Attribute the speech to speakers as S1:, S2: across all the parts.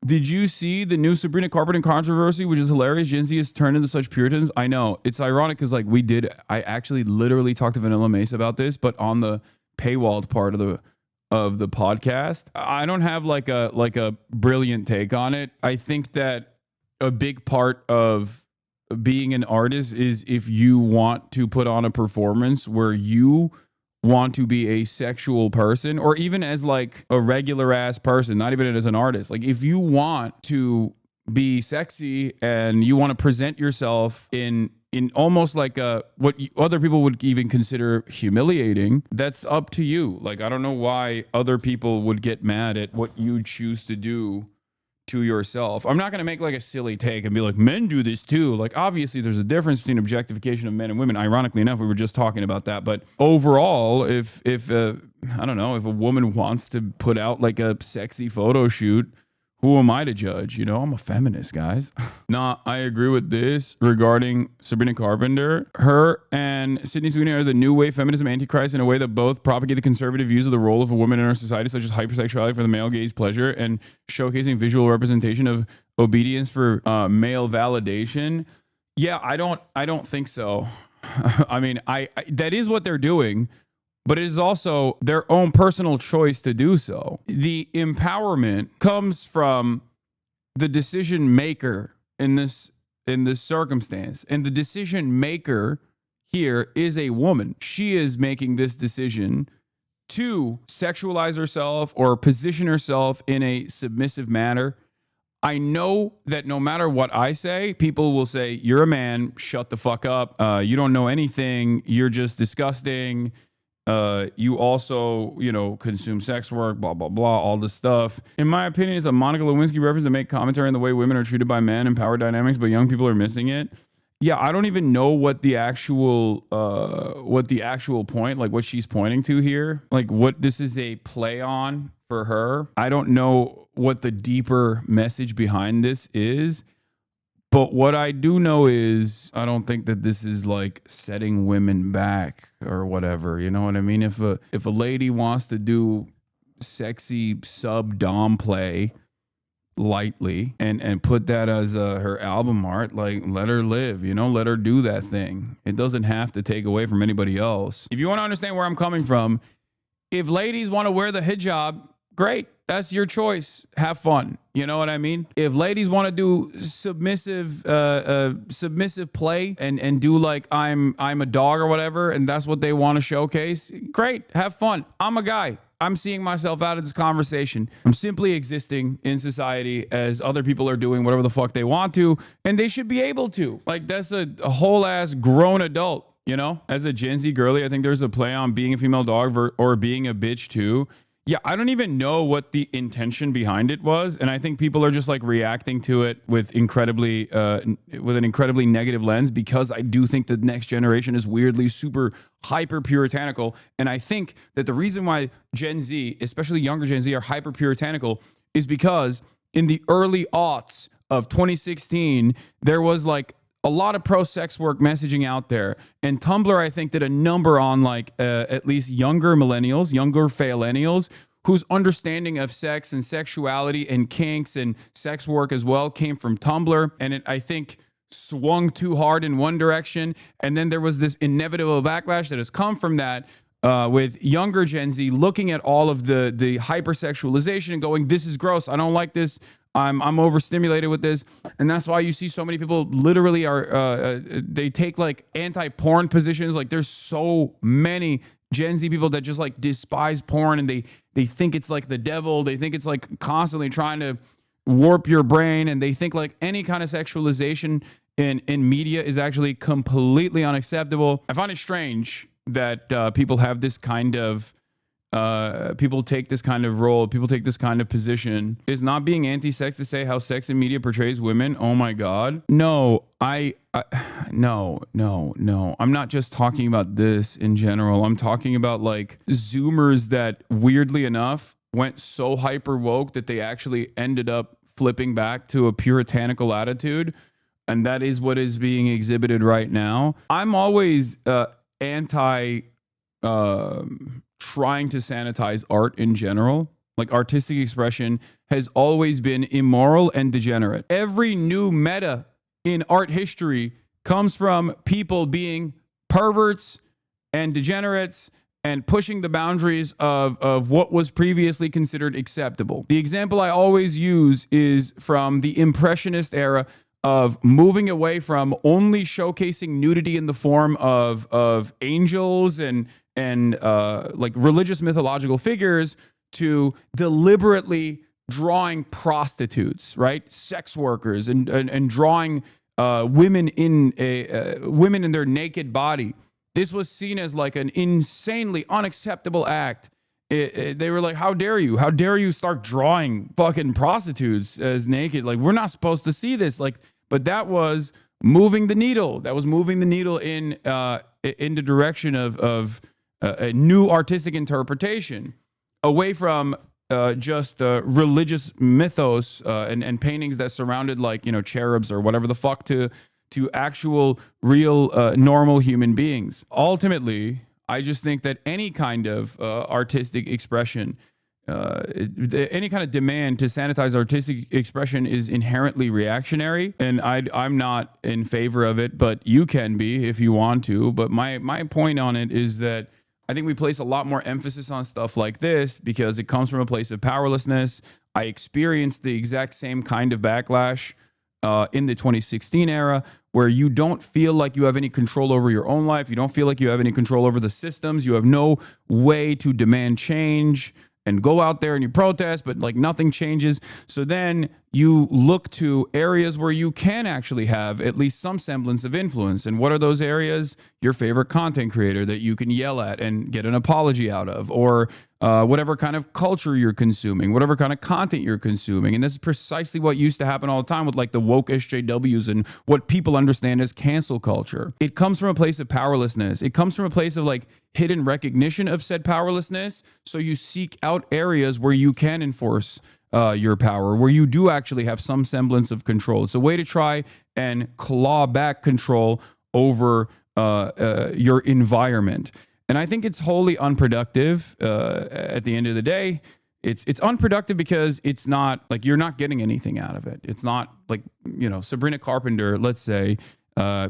S1: Did you see the new Sabrina Carpenter controversy, which is hilarious? Gen Z has turned into such Puritans. I know. It's ironic because like I actually literally talked to Vanilla Mace about this, but on the paywalled part of the podcast. I don't have like a brilliant take on it. I think that a big part of being an artist is if you want to put on a performance where you want to be a sexual person, or even as like a regular ass person, not even as an artist. Like if you want to be sexy and you want to present yourself in almost like what other people would even consider humiliating, that's up to you. Like I don't know why other people would get mad at what you choose to do to yourself. I'm not going to make like a silly take and be like, men do this too. Like obviously there's a difference between objectification of men and women. Ironically enough, we were just talking about that. But overall, if I don't know, if a woman wants to put out like a sexy photo shoot, who am I to judge? You know, I'm a feminist, guys. Nah, I agree with this regarding Sabrina Carpenter. Her and Sydney Sweeney are the new wave feminism antichrist in a way that both propagate the conservative views of the role of a woman in our society, such as hypersexuality for the male gaze pleasure and showcasing visual representation of obedience for male validation. Yeah, I don't think so. I mean, I that is what they're doing. But it is also their own personal choice to do so. The empowerment comes from the decision maker in this circumstance. And the decision maker here is a woman. She is making this decision to sexualize herself or position herself in a submissive manner. I know that no matter what I say, people will say, you're a man, shut the fuck up. You don't know anything. You're just disgusting. You also, you know, consume sex work, blah, blah, blah, all this stuff. In my opinion, it's a Monica Lewinsky reference to make commentary on the way women are treated by men and power dynamics, but young people are missing it. Yeah, I don't even know what the actual point, like what she's pointing to here, like what this is a play on for her. I don't know what the deeper message behind this is. But what I do know is I don't think that this is like setting women back or whatever. You know what I mean? If a lady wants to do sexy sub-dom play lightly and put that as her album art, like let her live, you know, let her do that thing. It doesn't have to take away from anybody else. If you want to understand where I'm coming from, if ladies want to wear the hijab, great. That's your choice. Have fun. You know what I mean? If ladies want to do submissive play and do like I'm a dog or whatever, and that's what they want to showcase, great. Have fun. I'm a guy. I'm seeing myself out of this conversation. I'm simply existing in society as other people are doing whatever the fuck they want to, and they should be able to. Like that's a whole ass grown adult, you know? As a Gen Z girly, I think there's a play on being a female dog or being a bitch too. Yeah, I don't even know what the intention behind it was, and I think people are just like reacting to it with an incredibly negative lens, because I do think the next generation is weirdly super hyper puritanical, and I think that the reason why Gen Z, especially younger Gen Z, are hyper puritanical is because in the early aughts of 2016 there was like a lot of pro-sex work messaging out there. And Tumblr, I think, did a number on like at least younger millennials, younger faillennials, whose understanding of sex and sexuality and kinks and sex work as well came from Tumblr. And it, I think, swung too hard in one direction. And then there was this inevitable backlash that has come from that with younger Gen Z looking at all of the hypersexualization and going, this is gross. I don't like this. I'm overstimulated with this. And that's why you see so many people literally are, they take like anti-porn positions. Like there's so many Gen Z people that just like despise porn, and they think it's like the devil. They think it's like constantly trying to warp your brain. And they think like any kind of sexualization in media is actually completely unacceptable. I find it strange that people have this kind of people take this kind of role, people take this kind of position. Is not being anti-sex to say how sex in media portrays women? Oh my God. No, no. I'm not just talking about this in general. I'm talking about like Zoomers that weirdly enough went so hyper woke that they actually ended up flipping back to a puritanical attitude. And that is what is being exhibited right now. I'm always anti trying to sanitize art in general. like artistic expression, has always been immoral and degenerate. Every new meta in art history comes from people being perverts and degenerates and pushing the boundaries of what was previously considered acceptable. The example I always use is from the Impressionist era of moving away from only showcasing nudity in the form of angels and like religious mythological figures to deliberately drawing prostitutes, right? Sex workers and drawing women in their naked body. This was seen as like an insanely unacceptable act. They were like, how dare you? How dare you start drawing fucking prostitutes as naked? Like, we're not supposed to see this. Like, but that was moving the needle. That was moving the needle in the direction of a new artistic interpretation, away from just religious mythos and paintings that surrounded, like, you know, cherubs or whatever the fuck, to actual real normal human beings. Ultimately, I just think that any kind of artistic expression, any kind of demand to sanitize artistic expression is inherently reactionary, and I'm not in favor of it, but you can be if you want to. But my point on it is that I think we place a lot more emphasis on stuff like this because it comes from a place of powerlessness. I experienced the exact same kind of backlash in the 2016 era, where you don't feel like you have any control over your own life. You don't feel like you have any control over the systems. You have no way to demand change and go out there and you protest, but like nothing changes. So then you look to areas where you can actually have at least some semblance of influence. And what are those areas? Your favorite content creator that you can yell at and get an apology out of, or whatever kind of culture you're consuming, whatever kind of content you're consuming. And this is precisely what used to happen all the time with like the woke SJWs and what people understand as cancel culture. It comes from a place of powerlessness. It comes from a place of like hidden recognition of said powerlessness. So you seek out areas where you can enforce your power, where you do actually have some semblance of control. It's a way to try and claw back control over your environment. And I think it's wholly unproductive at the end of the day. It's unproductive because it's not like you're not getting anything out of it. It's not like, you know, Sabrina Carpenter, let's say,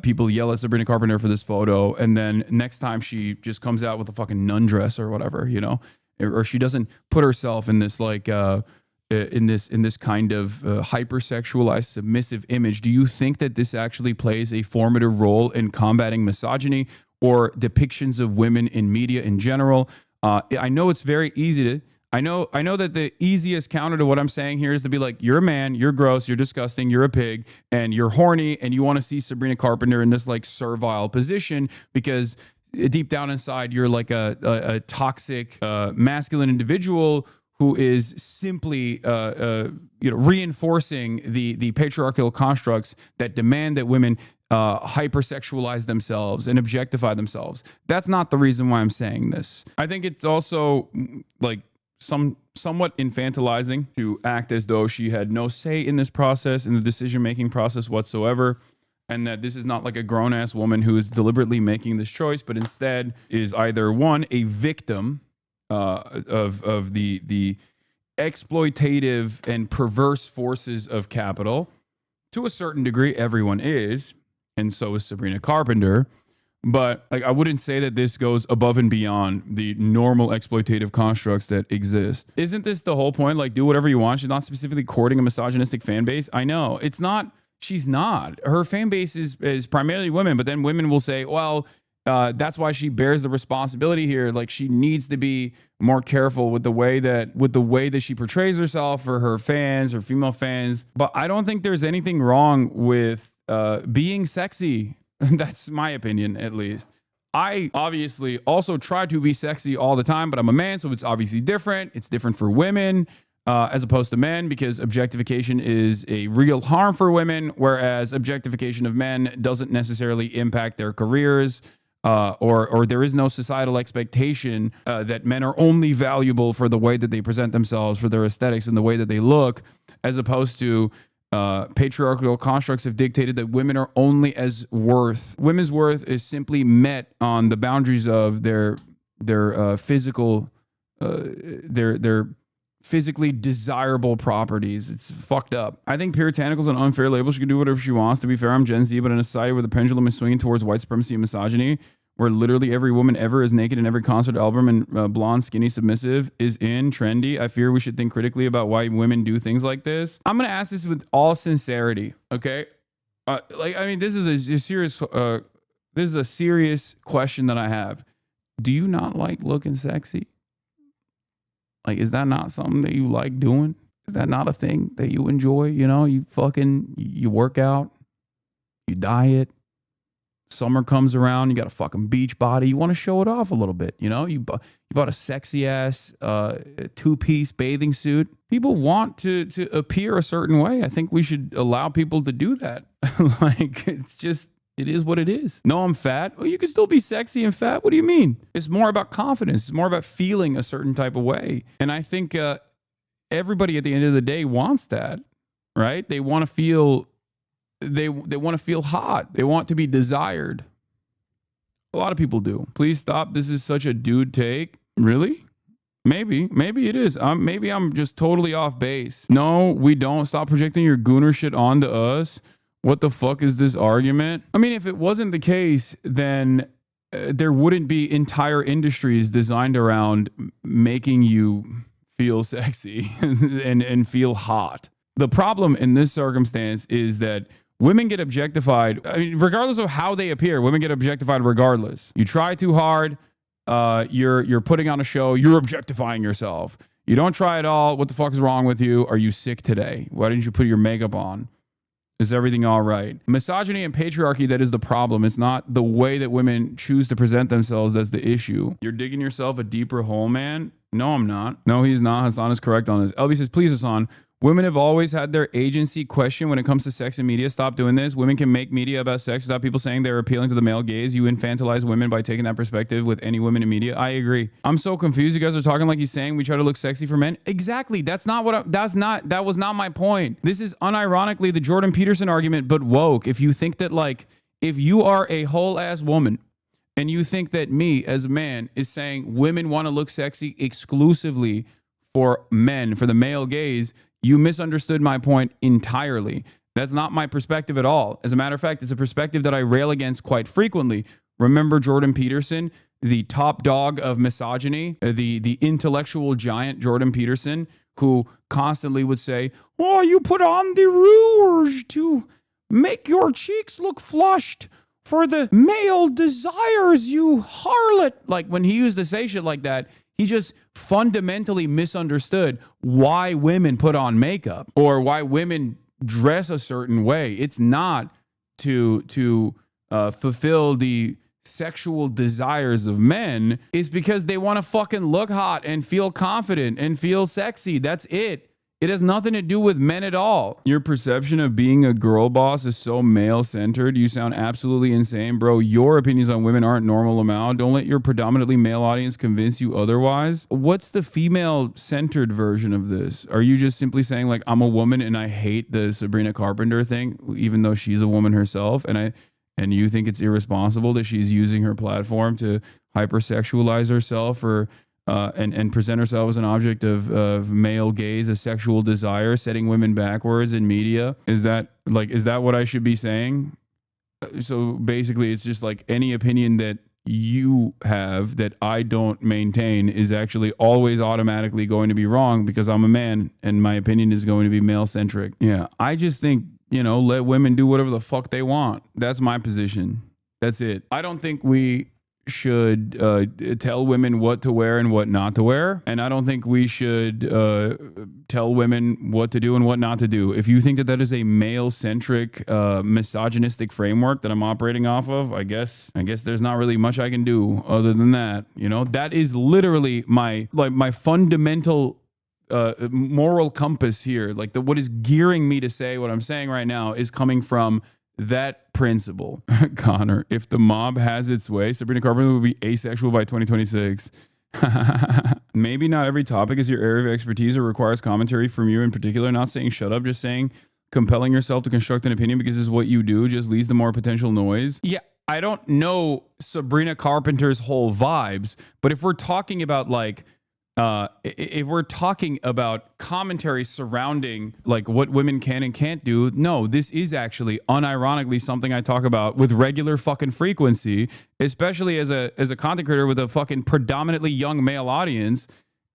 S1: people yell at Sabrina Carpenter for this photo, and then next time she just comes out with a fucking nun dress or whatever, you know, or she doesn't put herself in this like in this kind of hypersexualized submissive image. Do you think that this actually plays a formative role in combating misogyny or depictions of women in media in general? I know it's very easy to, I know that the easiest counter to what I'm saying here is to be like, you're a man, you're gross, you're disgusting, you're a pig, and you're horny, and you want to see Sabrina Carpenter in this like servile position because deep down inside you're like a toxic masculine individual who is simply reinforcing the patriarchal constructs that demand that women hypersexualize themselves and objectify themselves. That's not the reason why I'm saying this. I think it's also like somewhat infantilizing to act as though she had no say in this process, in the decision-making process whatsoever, and that this is not like a grown-ass woman who is deliberately making this choice, but instead is either one, a victim of the exploitative and perverse forces of capital. To a certain degree, everyone is, and so is Sabrina Carpenter. But like, I wouldn't say that this goes above and beyond the normal exploitative constructs that exist. Isn't this the whole point? Like, do whatever you want. She's not specifically courting a misogynistic fan base. I know it's not. She's not. Her fan base is primarily women, but then women will say, well, that's why she bears the responsibility here. Like, she needs to be more careful with the way that she portrays herself for her fans or female fans. But I don't think there's anything wrong with being sexy. That's my opinion, at least. I obviously also try to be sexy all the time, but I'm a man, so it's obviously different. It's different for women as opposed to men, because objectification is a real harm for women, whereas objectification of men doesn't necessarily impact their careers. Or there is no societal expectation that men are only valuable for the way that they present themselves, for their aesthetics and the way that they look, as opposed to patriarchal constructs have dictated that women are only as worth. Women's worth is simply met on the boundaries of their physical physically desirable properties. It's fucked up. I think puritanical is an unfair label. She can do whatever she wants. To be fair, I'm Gen Z, but in a society where the pendulum is swinging towards white supremacy and misogyny, where literally every woman ever is naked in every concert album and blonde, skinny, submissive is in trendy, I fear we should think critically about why women do things like this. I'm going to ask this with all sincerity, okay? This is a serious question that I have. Do you not like looking sexy? Like, is that not something that you like doing? Is that not a thing that you enjoy? You know, you work out, you diet. Summer comes around, you got a fucking beach body. You want to show it off a little bit. You know, you bought a sexy ass 2-piece bathing suit. People want to appear a certain way. I think we should allow people to do that. It is what it is. No, I'm fat. Well, you can still be sexy and fat. What do you mean? It's more about confidence. It's more about feeling a certain type of way. And I think everybody at the end of the day wants that, right? They want to feel they want to feel hot. They want to be desired. A lot of people do. Please stop. This is such a dude take. Really? Maybe it is. Maybe I'm just totally off base. No, we don't. Stop projecting your gooner shit onto us. What the fuck is this argument? I mean, if it wasn't the case, then there wouldn't be entire industries designed around making you feel sexy and feel hot. The problem in this circumstance is that women get objectified. I mean, regardless of how they appear, women get objectified regardless. You try too hard, you're putting on a show, you're objectifying yourself. You don't try at all, what the fuck is wrong with you? Are you sick today? Why didn't you put your makeup on? Is everything all right? Misogyny and patriarchy, that is the problem. It's not the way that women choose to present themselves that's the issue. You're digging yourself a deeper hole, man. No, I'm not. No, he's not. Hasan is correct on this. LB says, please, Hasan. Women have always had their agency questioned when it comes to sex and media. Stop doing this. Women can make media about sex without people saying they're appealing to the male gaze. You infantilize women by taking that perspective with any women in media. I agree. I'm so confused. You guys are talking like he's saying we try to look sexy for men. Exactly. That was not my point. This is unironically the Jordan Peterson argument, but woke. If you think that, like, if you are a whole ass woman and you think that me as a man is saying women want to look sexy exclusively for men, for the male gaze, you misunderstood my point entirely. That's not my perspective at all. As a matter of fact, it's a perspective that I rail against quite frequently. Remember Jordan Peterson, the top dog of misogyny, the intellectual giant Jordan Peterson, who constantly would say, oh, you put on the rouge to make your cheeks look flushed for the male desires, you harlot. Like, when he used to say shit like that, he just fundamentally misunderstood why women put on makeup or why women dress a certain way. It's not to fulfill the sexual desires of men. It's because they want to fucking look hot and feel confident and feel sexy. That's it. It has nothing to do with men at all. Your perception of being a girl boss is so male-centered. You sound absolutely insane, bro. Your opinions on women aren't normal amount. Don't let your predominantly male audience convince you otherwise. What's the female-centered version of this? Are you just simply saying, like, I'm a woman and I hate the Sabrina Carpenter thing, even though she's a woman herself, and you think it's irresponsible that she's using her platform to hypersexualize herself or and present herself as an object of male gaze, a sexual desire, setting women backwards in media? Is that what I should be saying? So basically, it's just like any opinion that you have that I don't maintain is actually always automatically going to be wrong because I'm a man and my opinion is going to be male centric. Yeah, I just think, let women do whatever the fuck they want. That's my position. That's it. I don't think we should tell women what to wear and what not to wear. And I don't think we should tell women what to do and what not to do. If you think that that is a male-centric, misogynistic framework that I'm operating off of, I guess there's not really much I can do other than that. That is literally my fundamental moral compass here. Like what is gearing me to say what I'm saying right now is coming from that principle. Connor, if the mob has its way, Sabrina Carpenter will be asexual by 2026. Maybe not every topic is your area of expertise or requires commentary from you in particular. Not saying shut up, just saying compelling yourself to construct an opinion because this is what you do just leads to more potential noise. Yeah, I don't know Sabrina Carpenter's whole vibes, but if we're talking about like If we're talking about commentary surrounding like what women can and can't do, no, this is actually unironically something I talk about with regular fucking frequency, especially as a content creator with a fucking predominantly young male audience.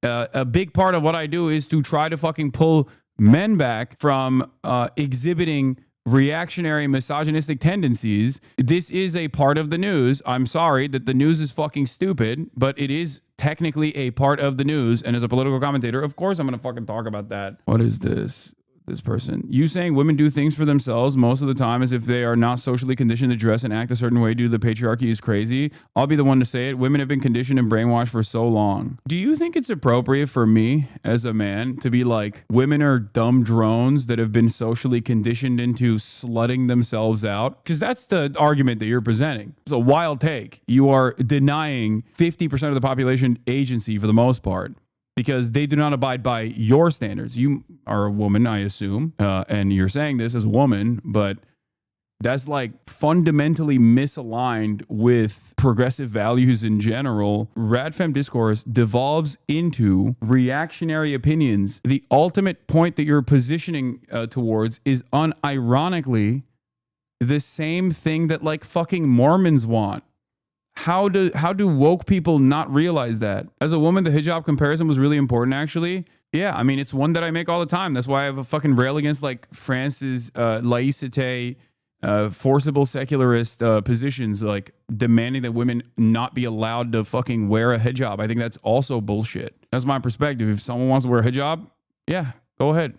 S1: A big part of what I do is to try to fucking pull men back from exhibiting reactionary misogynistic tendencies. This is a part of the news. I'm sorry that the news is fucking stupid, but it is technically a part of the news. And as a political commentator, of course, I'm going to fucking talk about that. What is this? This person. You saying women do things for themselves most of the time as if they are not socially conditioned to dress and act a certain way due to the patriarchy is crazy. I'll be the one to say it. Women have been conditioned and brainwashed for so long. Do you think it's appropriate for me as a man to be like, women are dumb drones that have been socially conditioned into slutting themselves out? Because that's the argument that you're presenting. It's a wild take. You are denying 50% of the population agency for the most part, because they do not abide by your standards. You are a woman, I assume, and you're saying this as a woman, but that's like fundamentally misaligned with progressive values in general. Radfem discourse devolves into reactionary opinions. The ultimate point that you're positioning towards is unironically the same thing that like fucking Mormons want. How do woke people not realize that? As a woman, the hijab comparison was really important, actually. Yeah, I mean, it's one that I make all the time. That's why I have a fucking rail against like France's laïcité, forcible secularist positions, like demanding that women not be allowed to fucking wear a hijab. I think that's also bullshit. That's my perspective. If someone wants to wear a hijab, yeah, go ahead.